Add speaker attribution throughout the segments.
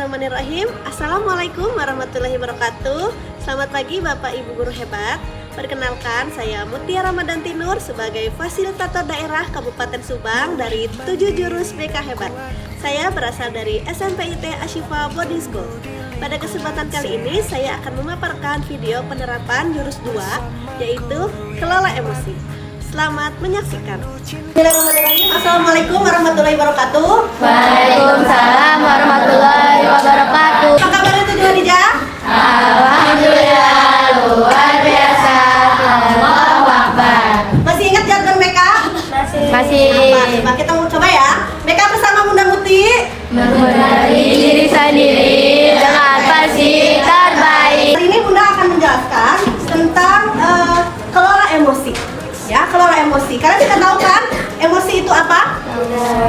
Speaker 1: Bismillahirrahmanirrahim. Assalamualaikum warahmatullahi wabarakatuh. Selamat pagi Bapak Ibu Guru hebat. Perkenalkan, saya Mutia Ramadan Tinur sebagai Fasilitator Daerah Kabupaten Subang dari 7 jurus BK Hebat. Saya berasal dari SMP IT Ashifa Boarding School. Pada kesempatan kali ini, saya akan memaparkan video penerapan jurus 2, yaitu kelola emosi. Selamat menyaksikan. Assalamualaikum warahmatullahi wabarakatuh.
Speaker 2: Waalaikumsalam warahmatullahi wabarakatuh.
Speaker 1: Apa kabar itu Hadijah?
Speaker 2: Alhamdulillah, luar biasa. Allahu Akbar.
Speaker 1: Masih ingat jargon mereka?
Speaker 2: Masih.
Speaker 1: Coba kita mau coba ya. Mereka bersama Bunda Muti
Speaker 2: Mengenali diri sendiri dengan versi terbaik.
Speaker 1: Hari ini Bunda akan menjelaskan tentang kelola emosi. Ya, kelola emosi. Kalian sudah tahu kan emosi itu apa?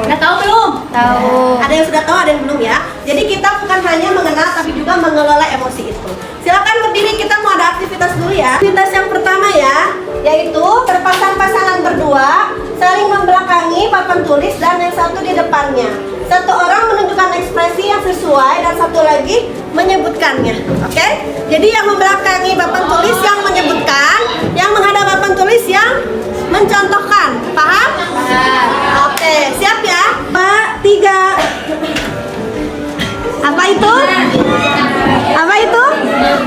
Speaker 1: Sudah tahu belum?
Speaker 2: Tahu.
Speaker 1: Ada yang sudah tahu, ada yang belum ya. Jadi kita bukan hanya mengenal tapi juga mengelola emosi itu. Silakan berdiri, kita mau ada aktivitas dulu ya. Aktivitas yang pertama ya, yaitu berpasang-pasangan berdua, saling membelakangi papan tulis dan yang satu di depannya. Satu orang menunjukkan ekspresi yang sesuai dan satu lagi menyebutkannya. Oke? Jadi yang membelakangi papan tulis yang menyebutkan, yang menghadap papan tulis yang mencontohkan. Paham? Oke, siap ya? 4, 3. Apa itu? Apa itu?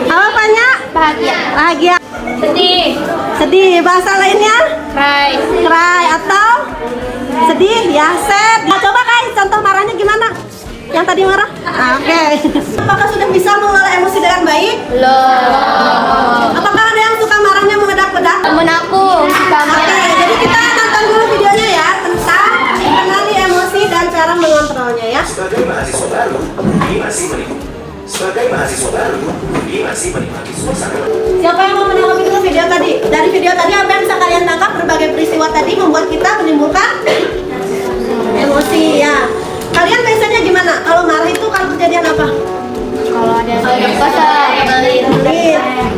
Speaker 1: Apa banyak?
Speaker 2: Bahagia.
Speaker 1: Bahagia.
Speaker 2: Sedih.
Speaker 1: Sedih. Bahasa lainnya?
Speaker 2: Cry.
Speaker 1: Cry atau sedih ya, sad. Nah, coba Kai, contoh marahnya gimana? Yang tadi marah? Oke. Apakah sudah bisa mengelola emosi dengan baik?
Speaker 2: Loh.
Speaker 1: Apakah ada yang suka marahnya meledak-ledak?
Speaker 2: Temen aku.
Speaker 1: Oke, jadi kita nonton dulu videonya ya tentang mengenali emosi dan cara mengontrolnya ya.
Speaker 3: Sebagai mahasiswa baru, Budi masih menikmati suasana.
Speaker 1: Siapa yang mau menanggapi dulu video tadi? Dari video tadi apa yang bisa kalian tangkap? Berbagai peristiwa tadi membuat kita menimbulkan emosi ya. Kalian biasanya gimana? Kalau marah itu kalau kejadian apa?
Speaker 2: Kalau ada yang kosong.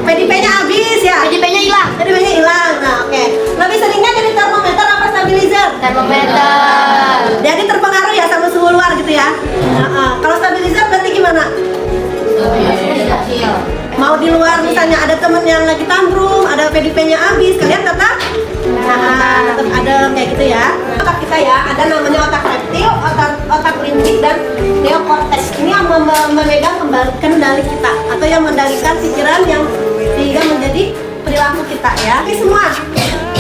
Speaker 1: PDP-nya habis ya?
Speaker 2: PDP-nya hilang.
Speaker 1: PDP-nya hilang. Nah, oke. Lebih seringnya jadi termometer apa stabilizer?
Speaker 2: Termometer.
Speaker 1: Jadi terpengaruh ya sama suhu luar gitu ya? Kalau stabilizer berarti gimana? Mau di luar misalnya ada temen yang lagi tantrum, ada PDP-nya habis, kalian tetap tetap adem kayak gitu ya. Otak kita ya, ada namanya otak reptil, otak limbik dan neokortex. Ini yang memegang kendali kita atau yang mengendalikan pikiran yang sehingga menjadi perilaku kita ya. Oke semua,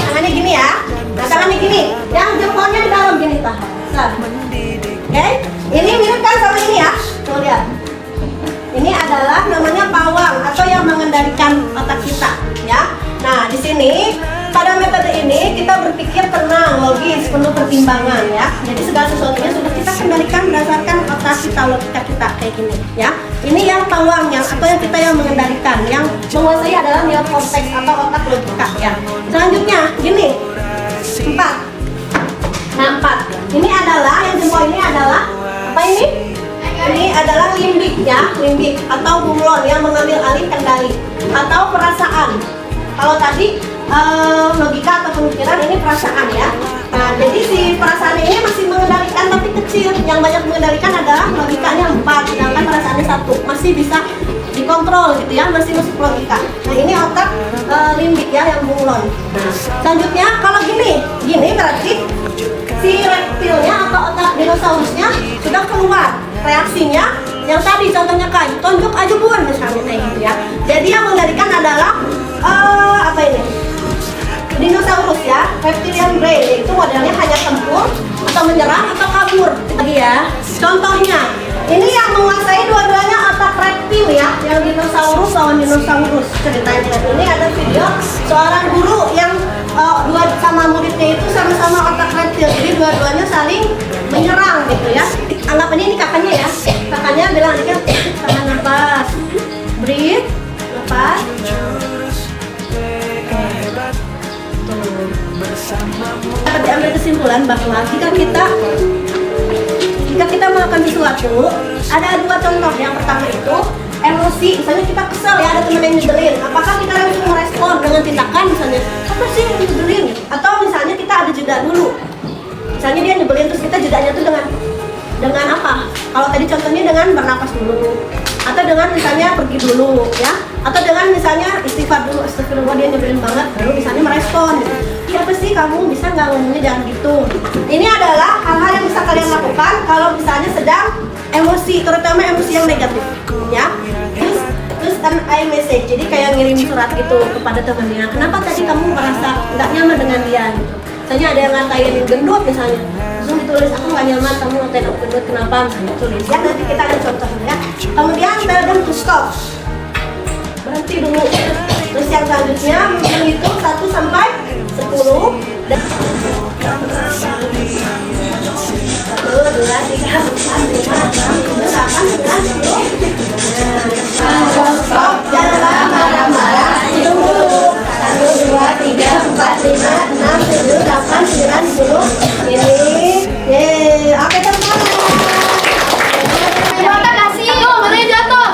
Speaker 1: tangannya gini ya. Nah tangannya gini, yang jempolnya di dalam gini tahan. Oke, ini mirip kan sama ini ya. Tuh lihat. Ini adalah namanya pawang atau yang mengendalikan otak kita, ya. Nah, di sini pada metode ini kita berpikir tenang, logis, penuh pertimbangan, ya. Jadi segala sesuatunya sudah kita kendalikan berdasarkan otak kita, logika kita kayak gini, ya. Ini yang pawang yang atau yang kita yang mengendalikan, yang menguasai adalah neokortex atau otak logika, ya. Selanjutnya, gini, 4. Nah, 4. Ini adalah yang jempol ini adalah apa ini? Ini adalah limbik ya, limbik atau bunglon yang mengambil alih kendali atau perasaan. Kalau tadi logika atau pemikiran, ini perasaan ya. Nah, jadi si perasaan ini masih mengendalikan tapi kecil. Yang banyak mengendalikan adalah logikanya 4, sedangkan perasaannya 1. Masih bisa dikontrol gitu ya, masih masuk logika. Nah, ini otak limbik ya yang bunglon. Nah, selanjutnya kalau gini berarti si reptilnya atau otak dinosaurusnya sudah keluar. Reaksinya yang tadi contohnya kayak tonjok aja buan misalnya kayak gitu ya. Jadi yang mengendalikan adalah apa ini? Dinosaurus ya, reptilian brain, yaitu modelnya hanya tempur atau menyerang atau kabur. Lagi ya. Contohnya, ini yang menguasai dua-duanya otak reptil ya, yang dinosaurus lawan dinosaurus ceritanya. Ini ada video seorang guru yang dua sama muridnya itu sama-sama otak reptil, jadi dua-duanya saling menyerang gitu ya. Anggap ini kakaknya ya, kakaknya bilang adiknya tahan nafas, breathe, lepas. Dapat diambil kesimpulan bahwa jika kita melakukan sesuatu, ada dua contoh. Yang pertama itu emosi, misalnya kita kesel ya, ada teman yang nyebelin. Apakah kita langsung merespon dengan tindakan misalnya, apa sih yang nyebelin? Atau misalnya kita ada jeda dulu. Misalnya dia nyebelin terus kita jedanya tuh dengan dengan apa? Kalau tadi contohnya dengan bernapas dulu, atau dengan misalnya pergi dulu, ya, atau dengan misalnya istighfar dulu, astagfirullah dia nyebelin banget, lalu misalnya merespon. Siapa sih kamu bisa nggak ngomongnya jangan gitu? Ini adalah hal-hal yang bisa kalian lakukan kalau misalnya sedang emosi, terutama emosi yang negatif, ya. Terus kan iMessage, jadi kayak ngirim surat gitu kepada temannya. Kenapa tadi kamu merasa nggak nyaman dengan dia? Gitu. Misalnya ada yang ngatain gendut misalnya, langsung ditulis aku nggak nyaman kamu ngatain aku gendut, kenapa? Misalnya tulis. Ya nanti kita akan contohnya ya. Kemudian tell them to stop, berhenti dulu. Terus yang selanjutnya menghitung 1 sampai 10 dan 1, 2, 3, 4, 5, 6, 7, 8, 9, 10. Stop, jangan marah-marah. Hitung dulu. 1, 2, 3, 4, 5, 6, 7, 8, 9, 10. Ini, yeay. Oke teman-teman.
Speaker 2: Terima kasih. Tuh, mana jatuh?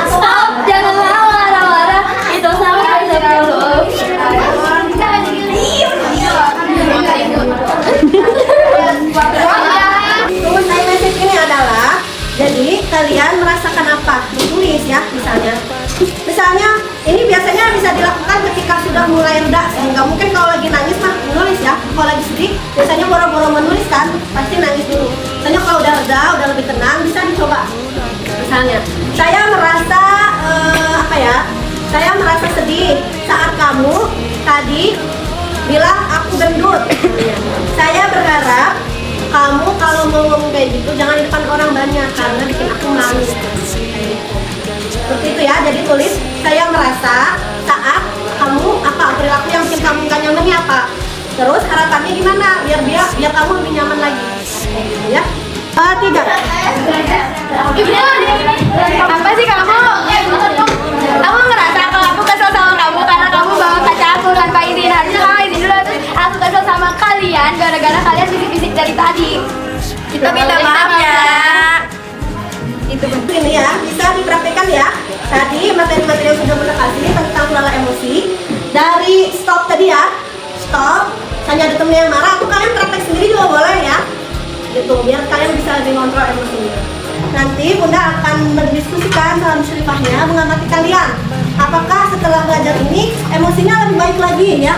Speaker 2: Stop, jangan marah-marah. Itu sampai 10.
Speaker 1: Rumus iMessage ini adalah, jadi kalian merasakan apa? Tulis ya, misalnya ini biasanya bisa dilakukan ketika sudah mulai reda, sehingga mungkin kalau lagi nangis mah menulis ya, kalau lagi sedih biasanya boro-boro menulis kan, pasti nangis dulu. Misalnya kalau udah reda, udah lebih tenang, bisa dicoba. Misalnya, saya merasa saya merasa sedih saat kamu tadi bilang aku gendut. Saya berharap kamu kalau mau ngomong kayak gitu jangan di depan orang banyak karena bikin aku malu. Seperti itu ya. Jadi tulis saya merasa saat kamu perilaku yang bikin kamu gak nyamannya apa. Terus harapannya gimana biar kamu lebih nyaman lagi. Ya. 3.
Speaker 2: Apa sih kamu? Aku ngerasa kalau aku kesel sama kamu karena kamu bawa kaca aku tanpa izin. Harusnya kamu izin dulu. Terus aku kesel sama kalian gara-gara kalian bisik-bisik dari tadi. Kita minta maaf ya.
Speaker 1: Itu ini ya, bisa dipraktekkan ya. Tadi materi-materi yang sudah Bunda kasih tentang pola emosi. Dari stop tadi ya. Stop. Hanya ada temen yang marah, atau kalian praktek sendiri juga boleh ya. Gitu, biar kalian bisa lebih kontrol emosinya. Nanti Bunda akan mendiskusikan dalam syarifahnya mengamati kalian. Apakah setelah belajar ini emosinya lebih baik lagi ya?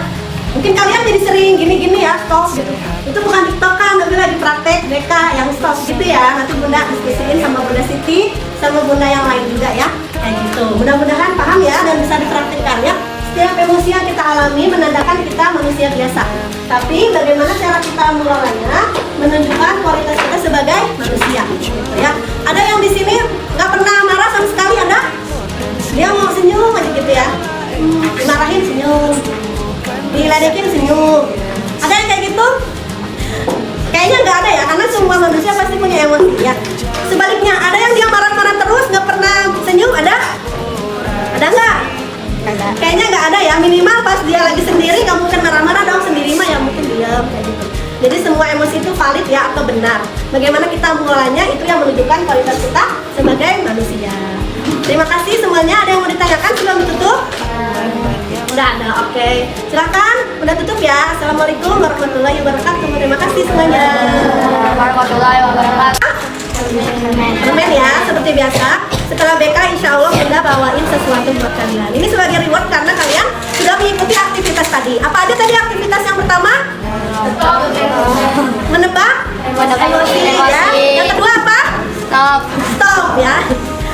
Speaker 1: Mungkin kalian jadi sering gini-gini ya, stop gitu. Itu bukan tiktokan, tapi lagi praktek BK yang stop gitu ya. Nanti Bunda diskusiin sama Bunda Siti, sama Bunda yang lain juga ya. Kayak gitu. Mudah-mudahan paham ya dan bisa dipraktekkan ya. Setiap emosi yang kita alami menandakan kita manusia biasa. Tapi bagaimana cara kita mengelolanya menunjukkan kualitas kita sebagai manusia. Gitu ya. Ada yang di sini nggak pernah marah sama sekali, ada? Dia mau senyum aja gitu ya. Dimarahin senyum, diledekin senyum. Ada yang kayak gitu? Kayaknya nggak ada ya, karena semua manusia pasti punya emosi ya. Sebaliknya, ada yang dia marah-marah terus nggak pernah senyum, ada? Ada nggak? Kayaknya nggak ada ya, minimal pas dia lagi sendiri nggak mungkin marah-marah dong, sendiri mah ya mungkin diam kayak gitu. Jadi semua emosi itu valid ya atau benar. Bagaimana kita mengolahnya itu yang menunjukkan kualitas kita sebagai manusia. Terima kasih semuanya. Ada yang mau ditanyakan sebelum ditutup? Udah ada, oke. Silakan, udah tutup ya. Assalamualaikum warahmatullahi wabarakatuh. Terima kasih semuanya.
Speaker 2: Warahmatullahi wabarakatuh.
Speaker 1: Permen ya, seperti biasa. Setelah BK insya Allah Bunda bawain sesuatu buat kalian. Ini sebagai reward karena kalian sudah mengikuti aktivitas tadi. Apa aja tadi aktivitas yang pertama? Menebak emosi ya. Yang kedua apa? Stop ya.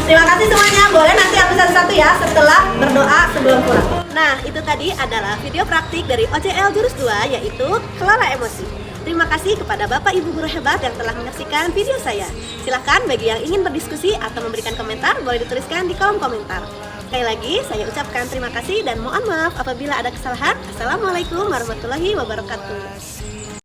Speaker 1: Terima kasih semuanya. Boleh nanti aku satu-satu ya setelah berdoa sebelum pulang. Nah, itu tadi adalah video praktik dari OJL Jurus 2 yaitu kelola emosi. Terima kasih kepada Bapak Ibu guru hebat yang telah menyaksikan video saya. Silahkan bagi yang ingin berdiskusi atau memberikan komentar boleh dituliskan di kolom komentar. Sekali lagi saya ucapkan terima kasih dan mohon maaf apabila ada kesalahan. Assalamualaikum warahmatullahi wabarakatuh.